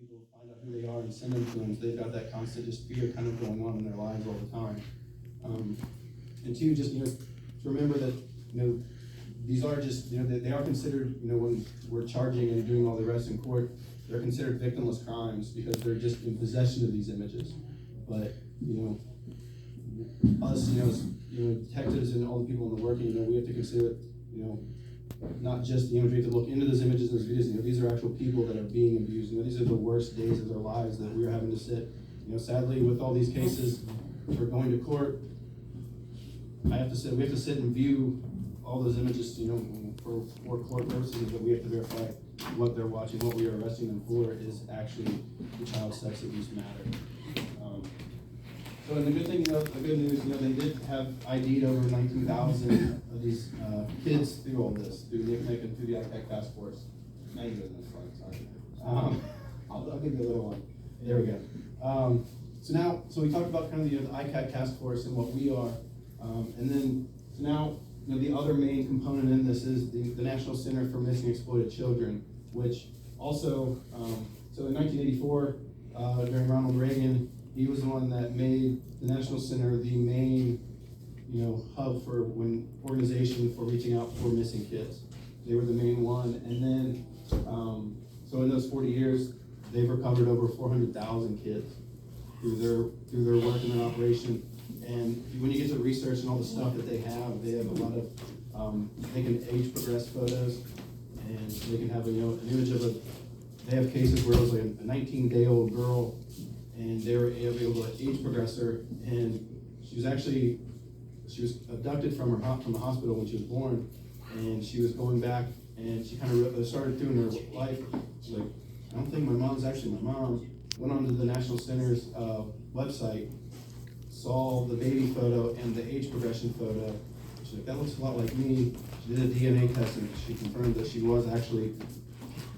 people find out who they are and send them to them. So they've got that constant just fear kind of going on in their lives all the time. And two, just, to remember that, these are just, they are considered, when we're charging and doing all the arrests in court, they're considered victimless crimes because they're just in possession of these images. But, us, as, detectives and all the people in the working, we have to consider, not just the imagery, we have to look into those images and those videos. These are actual people that are being abused. These are the worst days of their lives that we are having to sit. Sadly, with all these cases, we're going to court. We have to sit and view all those images, for court purposes, that we have to verify what they're watching, what we are arresting them for is actually the child sex abuse matter. So, and the good thing, the good news, they did have ID'd over 19,000 of these kids through all this, through the NICMIC and through the ICAC task force. Now you go, that's fine, sorry. I'll give you a little one. There we go. So we talked about kind of the ICAC task force and what we are, and then so now the other main component in this is the National Center for Missing and Exploited Children, which also, so in 1984, during Ronald Reagan, he was the one that made the National Center the main, hub for organization for reaching out for missing kids. They were the main one, and then, so in those 40 years, they've recovered over 400,000 kids through their work and their operation. And when you get to research and all the stuff that they have a lot of, they can age progress photos, and they can have an image of they have cases where it was like a 19-day-old girl, and they were able to age progress her, and she was abducted from the hospital when she was born, and she was going back, and she kind of started doing her life. She's like, I don't think my mom's actually my mom. Went onto the National Center's website, saw the baby photo and the age progression photo. She's like, that looks a lot like me. She did a DNA test, and she confirmed that she was actually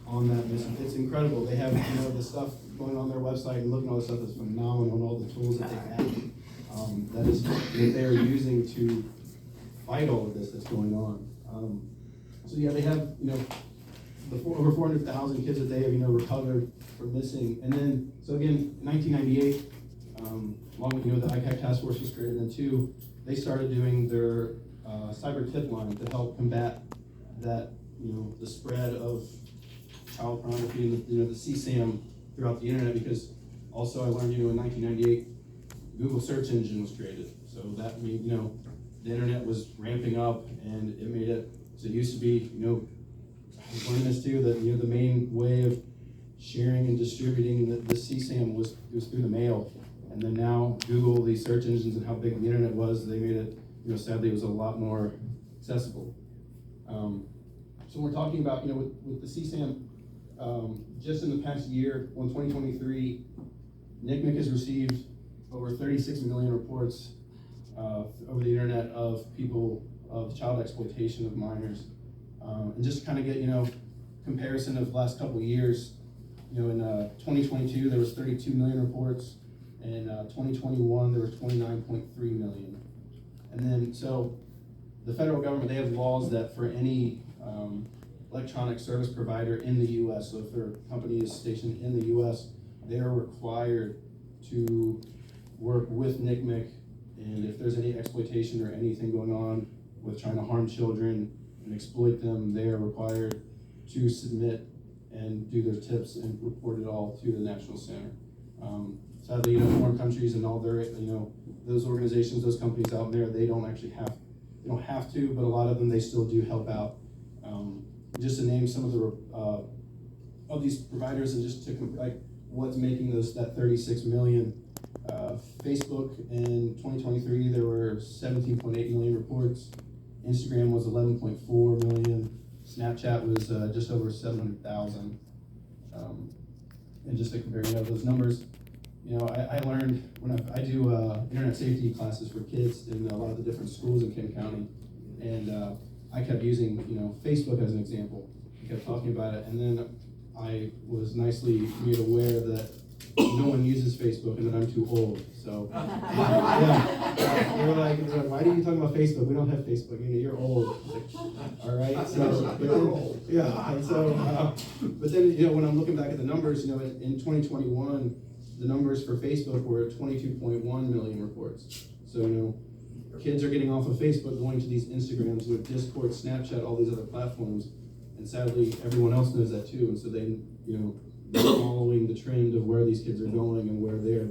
on that mission. It's incredible. They have the stuff going on their website, and looking at all the stuff is phenomenal, and all the tools that they have. That is what they are using to fight all of this that's going on. So yeah, they have over 400,000 kids that they have recovered from missing. And then so again, in 1998, along with the ICAC task force was created, and two, they started doing their cyber tip line to help combat that the spread of child pornography and the CSAM throughout the internet, because also I learned in 1998 Google search engine was created, so that made the internet was ramping up, and it made it so it used to be I was learning this too, that the main way of sharing and distributing the CSAM was through the mail, and then now Google, these search engines and how big the internet was, they made it sadly it was a lot more accessible. So we're talking about with the CSAM. Just in the past year, in 2023, NCMEC has received over 36 million reports over the internet of child exploitation of minors. And just to kind of get, comparison of the last couple of years, in 2022, there was 32 million reports. In 2021, there was 29.3 million. And then, so the federal government, they have laws that for any electronic service provider in the U.S., so if their company is stationed in the U.S., they are required to work with NCMEC, and if there's any exploitation or anything going on with trying to harm children and exploit them, they are required to submit and do their tips and report it all to the National Center. Sadly, foreign countries and all their, those organizations, those companies out there, they don't have to, but a lot of them, they still do help out. Just to name some of the of these providers, and just to what's making that 36 million. Facebook in 2023, there were 17.8 million reports. Instagram was 11.4 million. Snapchat was just over 700,000. And just to compare, those numbers, I learned when I do internet safety classes for kids in a lot of the different schools in Kenton County, and I kept using, Facebook as an example. I kept talking about it, and then I was nicely made aware that no one uses Facebook and that I'm too old. So, yeah. They were like, why are you talking about Facebook? We don't have Facebook. You're old. Like, all right. So, yeah. And so, but then, when I'm looking back at the numbers, in 2021, the numbers for Facebook were 22.1 million reports. So, kids are getting off of Facebook, going to these Instagrams with Discord, Snapchat, all these other platforms. And sadly, everyone else knows that too. And so they, they're following the trend of where these kids are going and where they're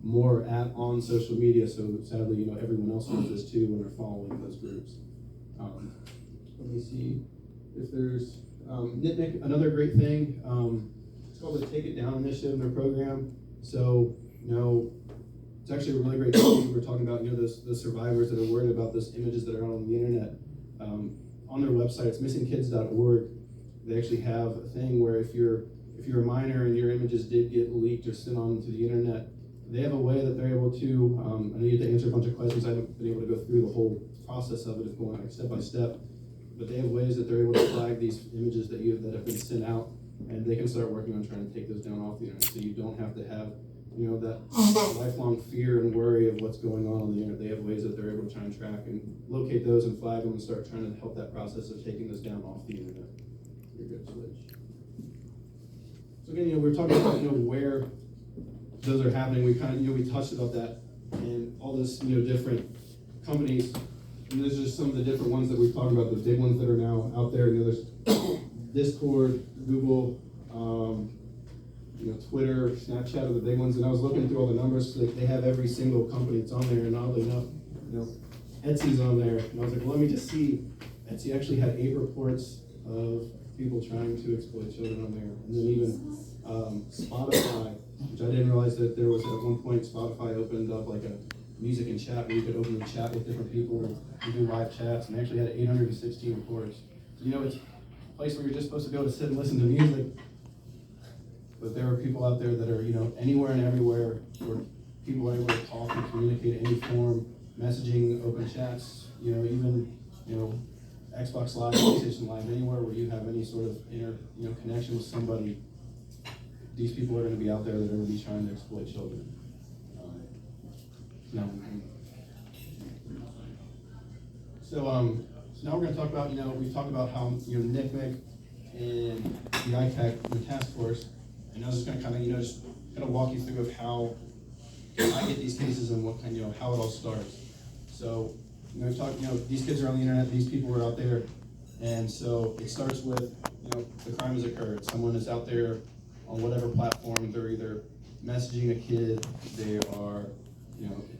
more at on social media. So sadly, everyone else knows this too when they're following those groups. Let me see if there's NITMIC, another great thing. It's called the Take It Down initiative in their program. So, it's actually a really great thing. We're talking about, the survivors that are worried about those images that are out on the internet. On their website, it's missingkids.org. They actually have a thing where if you're a minor and your images did get leaked or sent onto the internet, they have a way that they're able to, I know you have to answer a bunch of questions. I haven't been able to go through the whole process of it, of going step by step, but they have ways that they're able to flag these images that have been sent out, and they can start working on trying to take those down off the internet, so you don't have to have that lifelong fear and worry of what's going on the internet. They have ways that they're able to try and track and locate those and flag them and start trying to help that process of taking those down off the internet. You're good, switch. So again, we're talking about where those are happening. We kind of we touched about that and all this different companies. And those are just some of the different ones that we've talked about. The big ones that are now out there. There's Discord, Google. Twitter, Snapchat are the big ones, and I was looking through all the numbers. So they have every single company that's on there, and oddly enough, Etsy's on there. And I was like, well, let me just see. Etsy actually had 8 reports of people trying to exploit children on there, and then even Spotify, which I didn't realize that there was at one point. Spotify opened up like a music and chat where you could open and chat with different people and do live chats, and they actually had 816 reports. So, it's a place where you're just supposed to go to sit and listen to music. But there are people out there that are, anywhere and everywhere where people are able to talk and communicate in any form, messaging, open chats, even, Xbox Live, PlayStation Live, anywhere where you have any sort of connection with somebody, these people are going to be out there that are going to be trying to exploit children. So now we're going to talk about, we've talked about how, NICMIC and the ITAC task force. And I was just going to kind of, just kind of walk you through of how I get these cases and what kind, how it all starts. So, we've talked, these kids are on the internet, these people are out there, and so it starts with, the crime has occurred. Someone is out there on whatever platform. They're either messaging a kid, they are,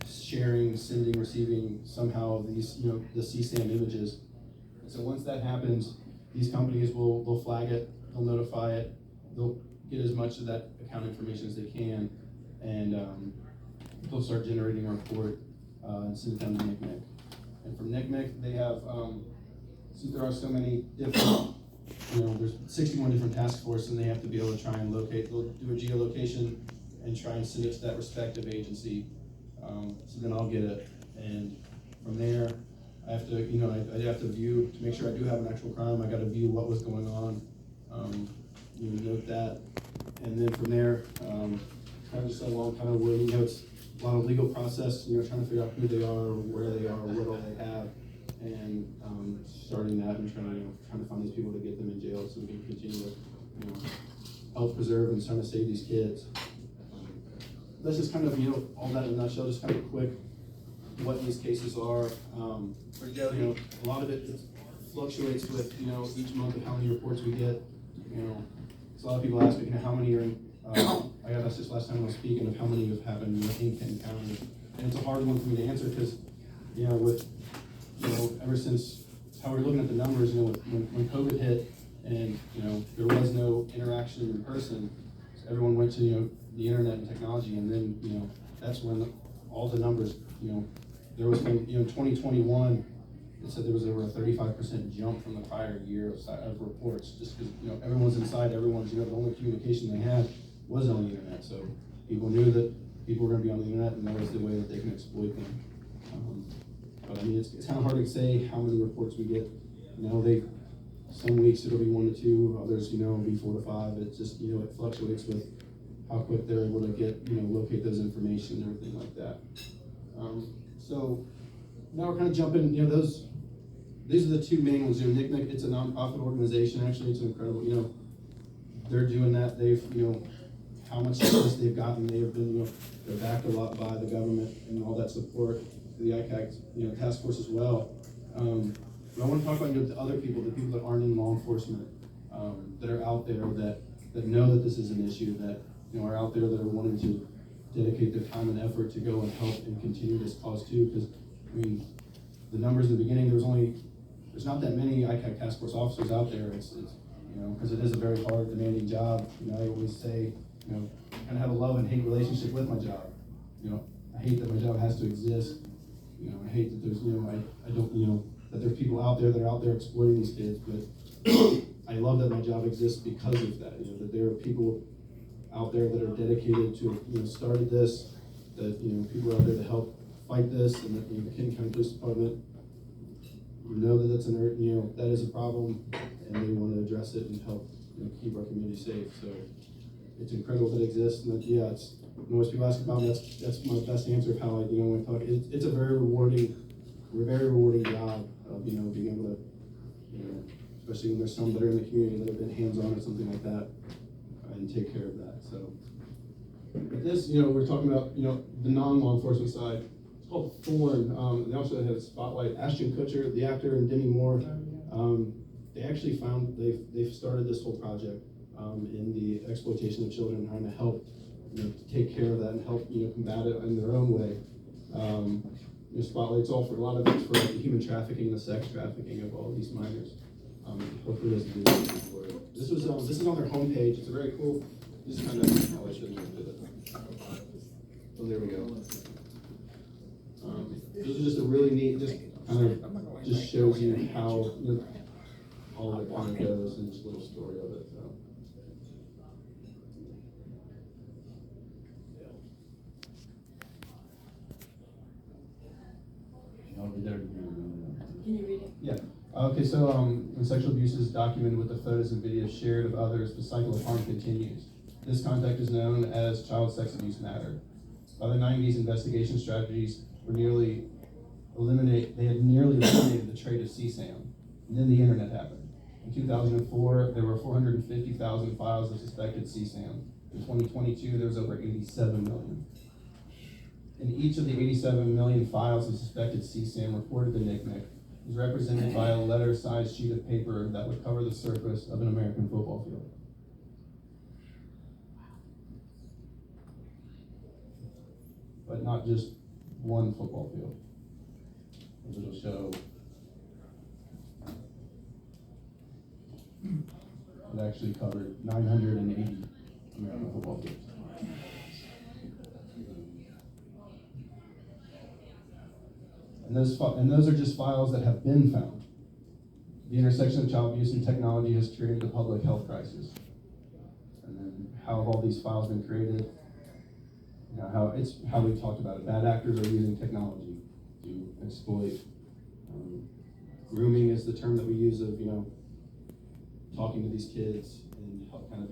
sharing, sending, receiving somehow these, the CSAM images. And so once that happens, these companies they'll flag it, they'll notify it, they'll get as much of that account information as they can, and they'll start generating a report and send it down to NICMIC. And from NICMIC, they have, since there are so many different, there's 61 different task forces, and they have to be able to try and locate, they'll do a geolocation and try and send it to that respective agency. So then I'll get it, and from there, I have to, I have to view, to make sure I do have an actual crime, I got to view what was going on, note that, and then from there, kind of just along kind of where, it's a lot of legal process, trying to figure out who they are, where they are, what all they have, and starting that and trying to find these people to get them in jail so we can continue to, help preserve and trying to save these kids. That's just kind of, all that in a nutshell, just kind of quick what these cases are. A lot of it fluctuates with, each month of how many reports we get. So a lot of people ask me, how many are in, I got asked this last time I was speaking of how many have happened in Kenton County. And it's a hard one for me to answer because, with, ever since how we're looking at the numbers, when COVID hit and, there was no interaction in person, so everyone went to, the internet and technology, and then, that's when all the numbers, there was, in 2021, it said there was over a 35% jump from the prior year of reports, just because, everyone's inside, everyone's, the only communication they had was on the internet, so people knew that people were going to be on the internet, and that was the way that they can exploit them. But I mean, it's kind of hard to say how many reports we get. Some weeks it'll be 1 to 2, others, it'll be 4 to 5. It's just, it fluctuates with how quick they're able to get, locate those information and everything like that. So now we're kind of jumping, these are the two main ones. NCMEC, it's a nonprofit organization. Actually, it's incredible. They're doing that. They've, how much success they've gotten. They have been, they're backed a lot by the government and all that support, the ICAC, task force as well. But I want to talk about the other people, the people that aren't in law enforcement, that are out there that know that this is an issue, that are out there that are wanting to dedicate their time and effort to go and help and continue this cause too. Because the numbers in the beginning, there's not that many ICAC task force officers out there. It's because it is a very hard, demanding job. I always say, kind of have a love and hate relationship with my job. I hate that my job has to exist. I hate that there's, I don't, that there's people out there that are out there exploiting these kids, but I love that my job exists because of that. That there are people out there that are dedicated to, started this, that, people are out there to help fight this, and that, the Kenton County Police Department know that that's that is a problem, and they want to address it and help, keep our community safe. So it's incredible that it exists, and that, it's, most people ask about me, that's my best answer of how I, when I talk. It's a very rewarding job of, being able to, especially when there's some that are in the community that have been hands-on or something like that, and take care of that. So, but this, we're talking about, the non-law enforcement side. It's called Thorn. They also have Spotlight. Ashton Kutcher, the actor, and Demi Moore. They actually they've started this whole project in the exploitation of children, trying to help, take care of that and help, combat it in their own way. Spotlight's all for a lot of it's for the human trafficking and the sex trafficking of all these minors. Hopefully doesn't do anything for it. This is on their homepage. It's a very cool. Just kind of I shouldn't have did it. So there we go. This is just a really neat. Just kind of just shows you how all of it kind of goes and just a little story of it. So. Can you read it? Yeah. Okay, so when sexual abuse is documented with the photos and videos shared of others, the cycle of harm continues. This contact is known as child sex abuse matter. By the 90s, investigation strategies were they had nearly eliminated the trade of CSAM. And then the internet happened. In 2004, there were 450,000 files of suspected CSAM. In 2022, there was over 87 million. In each of the 87 million files of suspected CSAM reported to NCMEC is represented by a letter-sized sheet of paper that would cover the surface of an American football field. But not just one football field, as it'll show. It actually covered 980 American football fields. And those are just files that have been found. The intersection of child abuse and technology has created a public health crisis. And then how have all these files been created? How we talked about it. Bad actors are using technology to exploit. Grooming is the term that we use of, talking to these kids and help kind of,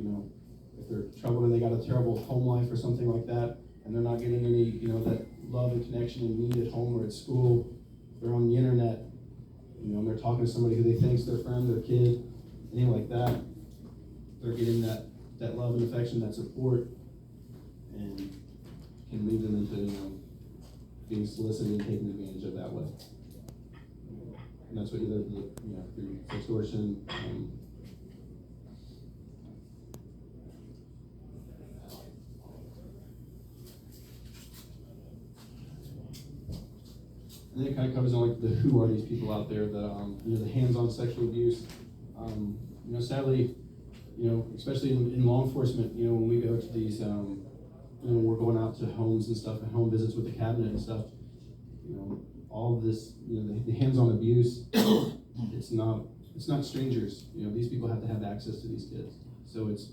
if they're troubled and they got a terrible home life or something like that, and they're not getting any, that love and connection and need at home or at school, they're on the internet, and they're talking to somebody who they think's their friend, their kid, anything like that. They're getting that love and affection, that support, and can lead them into, being solicited and taken advantage of that way. And that's what either through extortion. And then it kind of covers on the who are these people out there that the hands-on sexual abuse. Sadly, especially in law enforcement, when we go to these, we're going out to homes and stuff and home visits with the cabinet and stuff. All of this, the hands-on abuse, it's not strangers. These people have to have access to these kids. So it's,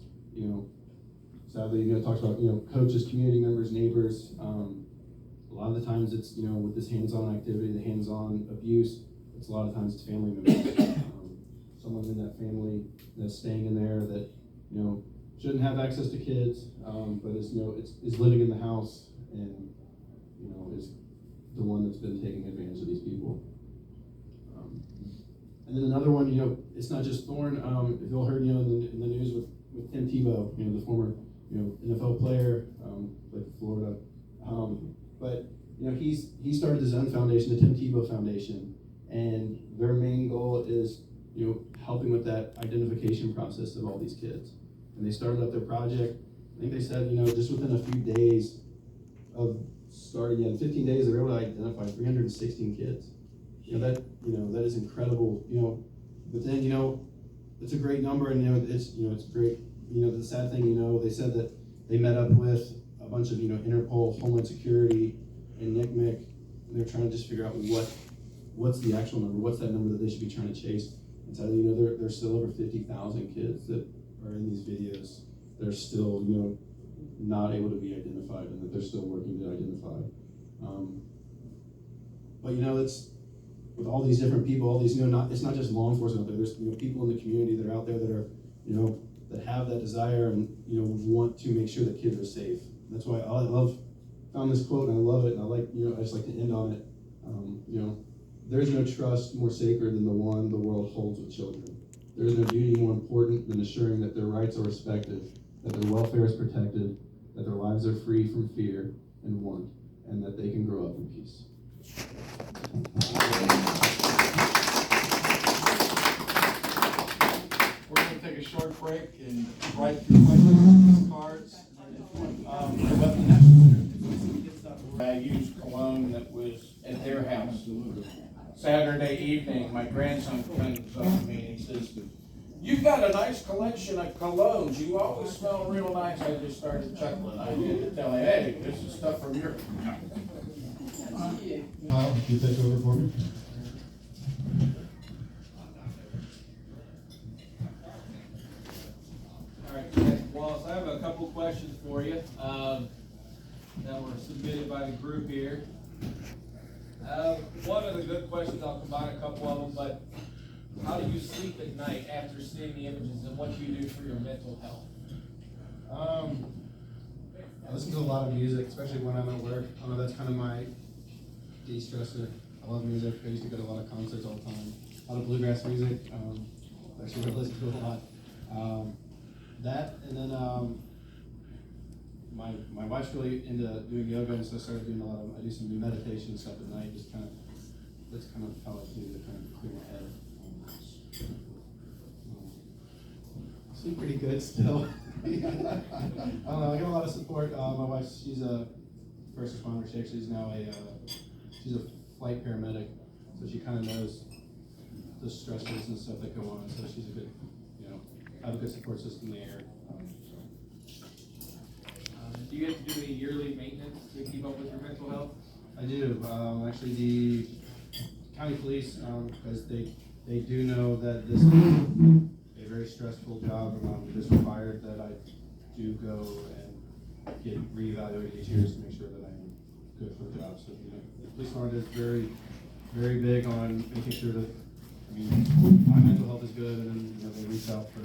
sadly, it talks about, coaches, community members, neighbors. A lot of the times it's, with this hands-on activity, the hands-on abuse, it's a lot of times it's family members. Someone in that family that's staying in there that, shouldn't have access to kids, but is living in the house and, is the one that's been taking advantage of these people. And then another one, it's not just Thorne. If you all heard, in the news with Tim Tebow, the former, NFL player, like Florida. But he started his own foundation, the Tim Tebow Foundation, and their main goal is, helping with that identification process of all these kids. And they started up their project. I think they said, just within a few days of starting, in 15 days, they were able to identify 316 kids. That is incredible. But then, it's a great number, and it's great. The sad thing, they said that they met up with a bunch of Interpol, Homeland Security, and NCMEC, and they're trying to just figure out what's the actual number, what's that number that they should be trying to chase. And so there's still over 50,000 kids that are in these videos that are still not able to be identified, and that they're still working to identify. But it's with all these different people, all these it's not just law enforcement out there. There's people in the community that are out there that are that have that desire and want to make sure that kids are safe. That's why I found this quote and I love it, and I just like to end on it. There's no trust more sacred than the one the world holds with children. There is no duty more important than assuring that their rights are respected, that their welfare is protected, that their lives are free from fear and want, and that they can grow up in peace. We're going to take a short break and write your questions, cards. I used cologne that was at their house. Saturday evening, my grandson comes up to me and he says, "You've got a nice collection of colognes. You always smell real nice." I just started chuckling. I did tell him, "Hey, this is stuff from your..." Kyle, you take over for me? All right, Wallace, I have a couple questions for you that were submitted by the group here. One of the good questions, I'll combine a couple of them, but how do you sleep at night after seeing the images, and what do you do for your mental health? I listen to a lot of music, especially when I'm at work. That's kind of my de-stressor. I love music. I used to go to a lot of concerts all the time. A lot of bluegrass music. Actually, I listen to a lot. That, and then my wife's really into doing yoga, and so I started doing I do some meditation stuff at night. That's kind of how I do to kind of clear my head. I sleep pretty good still. I don't know. I get a lot of support. My wife, she's a first responder. She's now she's a flight paramedic, so she kind of knows the stressors and stuff that go on. So she's a good, have a good support system there. Do you get to do any yearly maintenance to keep up with your mental health? I do. Actually, the county police, because they do know that this is a very stressful job. It is required that I do go and get reevaluated each year to make sure that I'm good for the job. So the police department is very, very big on making sure that my mental health is good, and then they reach out for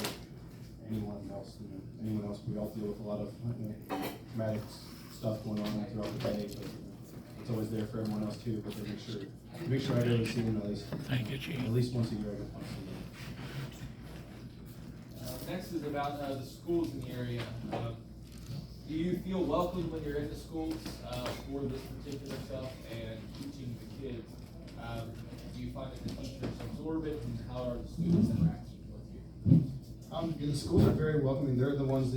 anyone else. We all deal with a lot of traumatic stuff going on throughout the day, but it's always there for everyone else too. But they make sure I go and see them at least once a year. I go talk to them. Next is about the schools in the area. Do you feel welcome when you're in the schools for this particular stuff and teaching the kids? Do you find that the teachers absorb it, and how are the students interacting with you? The schools are very welcoming. They're the ones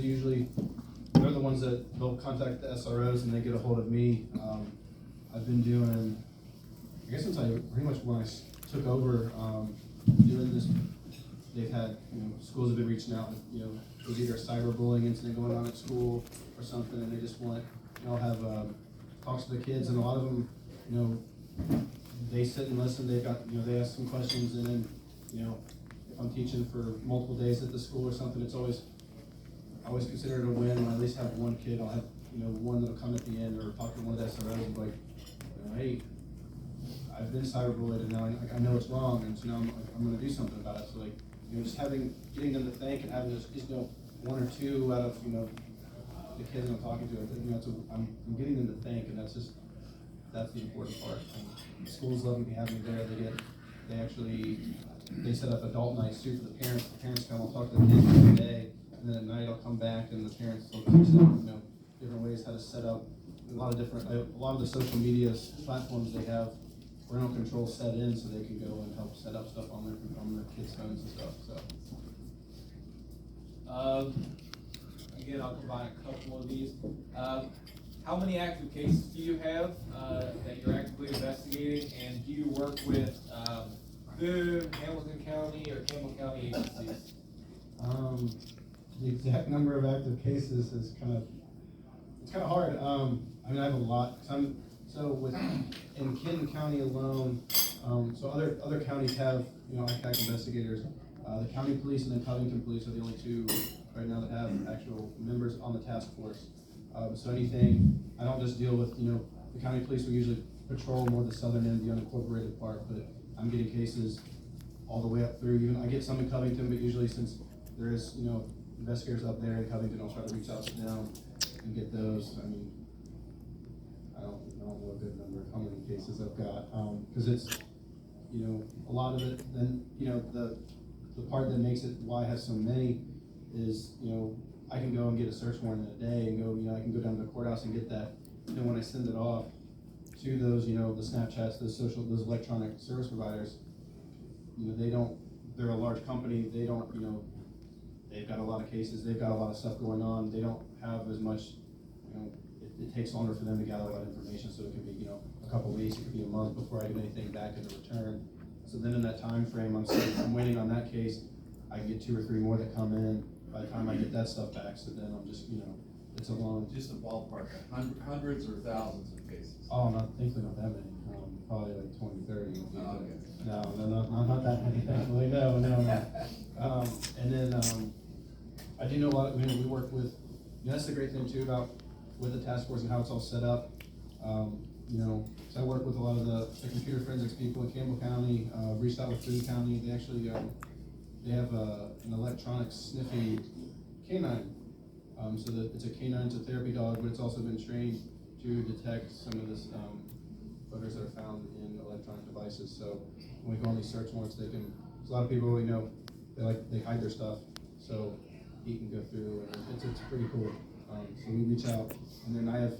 that they'll contact the SROs and they get a hold of me. I've been doing, I guess since pretty much when I took over doing this, they've had, schools have been reaching out, there's either a cyberbullying incident going on at school or something, and they just want, I'll have talks to the kids, and a lot of them, they sit and listen. They've got, they ask some questions, and then, if I'm teaching for multiple days at the school or something, I always consider it a win when I at least have one kid. I'll have, one that'll come at the end or talk to one of the SROs and be like, hey, I've been cyberbullied, and now I know it's wrong, and so now I'm going to do something about it. So just getting them to think and having this, one or two out of, the kids I'm talking to, I'm getting them to think, and that's the important part. Schools love me having me there. They set up adult nights too for the parents. The parents come, I'll talk to the kids every day, and then at night I'll come back and the parents will teach them, different ways how to set up a lot of the social media platforms they have parental control set in so they can go and help set up stuff on their kids' phones and stuff, so. Again, I'll combine a couple of these. How many active cases do you have that you're actively investigating, and do you work with Boone, Hamilton County, or Campbell County agencies? The exact number of active cases is kind of hard. I have a lot. In Kenton County alone, so other counties have, ICAC investigators. The county police and then Covington police are the only two right now that have actual members on the task force. So anything, I don't just deal with, the county police will usually patrol more the southern end, the unincorporated part, but I'm getting cases all the way up through, I get some in Covington, but usually since there is, investigators up there in Covington, I'll try to reach out to them and get those. I don't know a good number of how many cases I've got, because it's, a lot of it, then, the part that makes it why I have so many is, I can go and get a search warrant in a day and go, I can go down to the courthouse and get that. When I send it off to those, the Snapchats, those electronic service providers, they're a large company, they don't, they've got a lot of cases, they've got a lot of stuff going on, they don't have as much, it takes longer for them to gather that information, so it can be, a couple weeks, it could be a month before I get anything back in the return. So then in that time frame, I'm waiting on that case, I can get 2 or 3 more that come in. By the time I get that stuff back, so then I'm just, it's a long. Just a ballpark, hundreds or thousands of cases? Oh, thankfully not that many, probably like 20, 30. Oh, okay. No, not that many, thankfully, no. And then, I do know a lot, we work with, that's the great thing too about with the task force and how it's all set up. So I work with a lot of the computer forensics people in Campbell County, reached out with Boone County, they actually, they have an electronic sniffing canine. So that it's a canine, it's a therapy dog, but it's also been trained to detect some of this photos that are found in electronic devices. So when we go on these search warrants, a lot of people, they hide their stuff, so he can go through, and it's pretty cool. So we reach out, and then I have,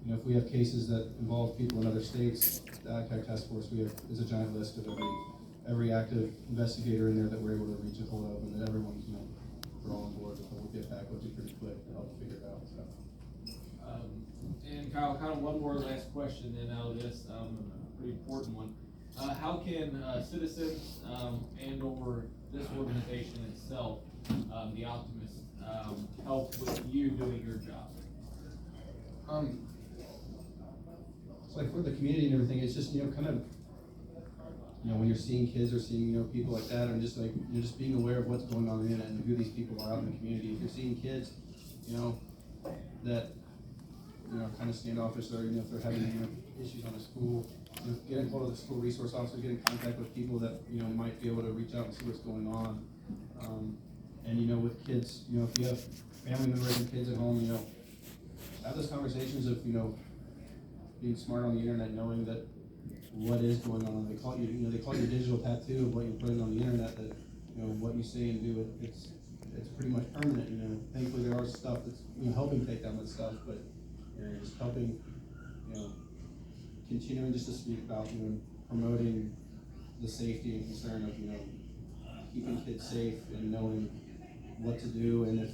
if we have cases that involve people in other states, the ICAC task force, there's a giant list of every active investigator in there that we're able to reach a hold of, and that everyone's, we're all on board, and we'll get back with you pretty quick to help figure it out, so. And Kyle, kind of one more last question then out of this, a pretty important one. How can citizens and or this organization itself, the Optimists, help with you doing your job? So like for the community and everything, it's just, kind of, when you're seeing kids or seeing, people like that, and just like, just being aware of what's going on in the internet and who these people are out in the community. If you're seeing kids, that, kind of standoffish, or, if they're having, issues on a school, getting hold of the school resource officer, get in contact with people that, might be able to reach out and see what's going on. And, with kids, if you have family members and kids at home, have those conversations of, being smart on the internet, knowing that what is going on. They call it your digital tattoo of what you're putting on the internet, that, what you say and do, it's pretty much permanent, Thankfully there are stuff that's, helping take down that stuff, but, just helping, continuing just to speak about, promoting the safety and concern of, keeping kids safe and knowing what to do, and if,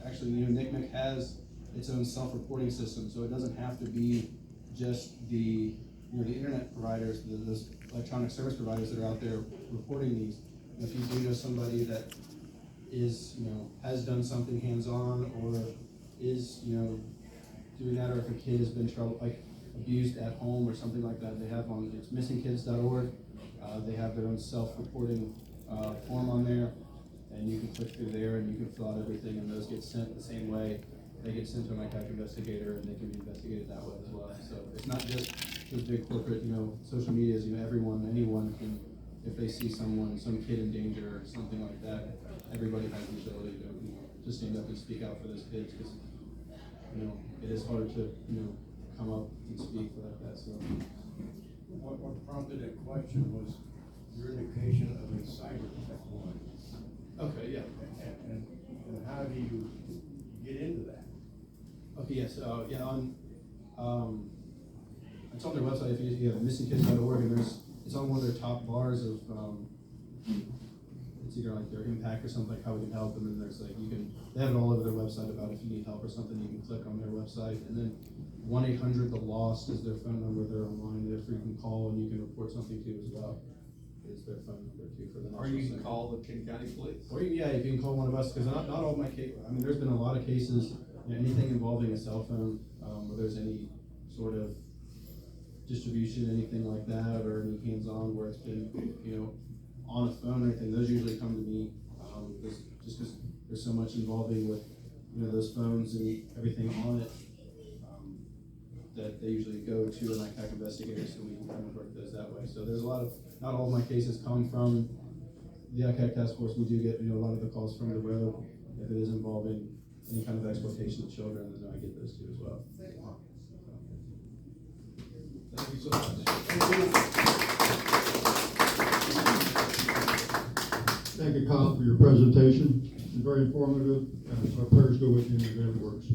actually, NCMEC has its own self-reporting system, so it doesn't have to be just the internet providers, those electronic service providers that are out there reporting these. If you do know somebody that is, has done something hands-on, or is, doing that, or if a kid has been abused at home or something like that, they have it's missingkids.org. They have their own self-reporting form on there, and you can click through there and you can fill out everything, and those get sent the same way. They get sent to an ICAC investigator, and they can be investigated that way as well. So it's not just those big corporate, social medias. Anyone can, if they see some kid in danger or something like that, everybody has the ability to, to stand up and speak out for those kids, because, you know, it is hard to, you know, come up and speak like that, so. What prompted that question was your indication of a cyber threat one. Okay, yeah. And how do you get into that? Okay, yes, yeah, it's on their website, if you have missingkids.org, and it's on one of their top bars of, it's either like their impact or something, like how we can help them, and there's like, they have it all over their website about if you need help or something, you can click on their website, and then 1-800-THE-LOST is their phone number, they're online, they're free, you can call and you can report something to as well, is their phone number too for the National Or you can Center. call the Kenton County Police. Or you can call one of us, because not all my cases, I mean, there's been a lot of cases, you know, anything involving a cell phone, where there's any sort of distribution, anything like that, or any hands-on where it's been, you know, on a phone or anything, those usually come to me, just because there's so much involving with, you know, those phones and everything on it, that they usually go to an ICAC investigator, so we can kind of work those that way. So there's a lot of, not all of my cases come from the ICAC task force. We do get, you know, a lot of the calls from the road, if it is involving any kind of exploitation of children, then I get those too as well. Thank you so much. Thank you, Kyle, for your presentation. It's very informative, and our prayers go with you in your daily works.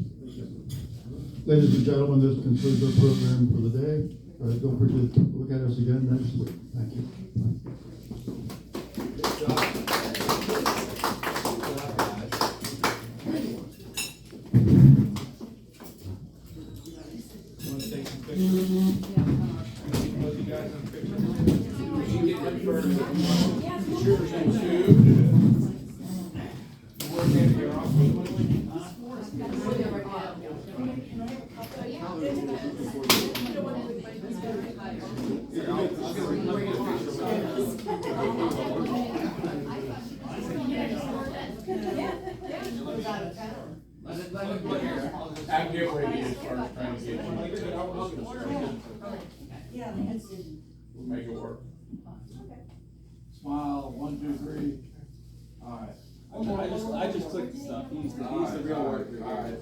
Ladies and gentlemen, this concludes our program for the day. Don't forget to look at us again next week. Thank you. Good job. Good job, guys. Want to take some pictures? Both you guys in pictures? You get them first. Sure, thank you. You work in your office, I'll get where he is first, trying to get you. We'll make it work. Smile, 1, 2, 3. All right. I just clicked the stuff. He's the real worker. All right,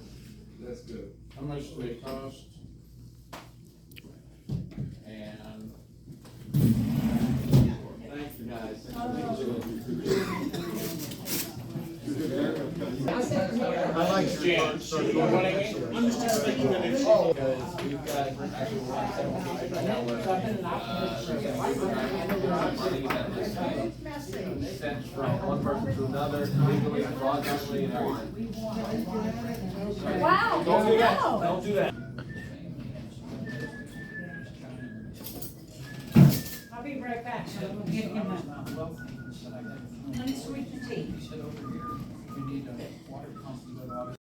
that's good. How much do they cost? And Thanks, you guys. I like Jan, you know what I mean? I'm just thinking that it's. Because we've got actually around 7 cases right now where sent from one person to another, legally, fraudulently, and everything. Wow. Don't do that. Don't do that. I'll be right back, so we'll get him a unsweet tea. You said over here, you need a water pump, you go to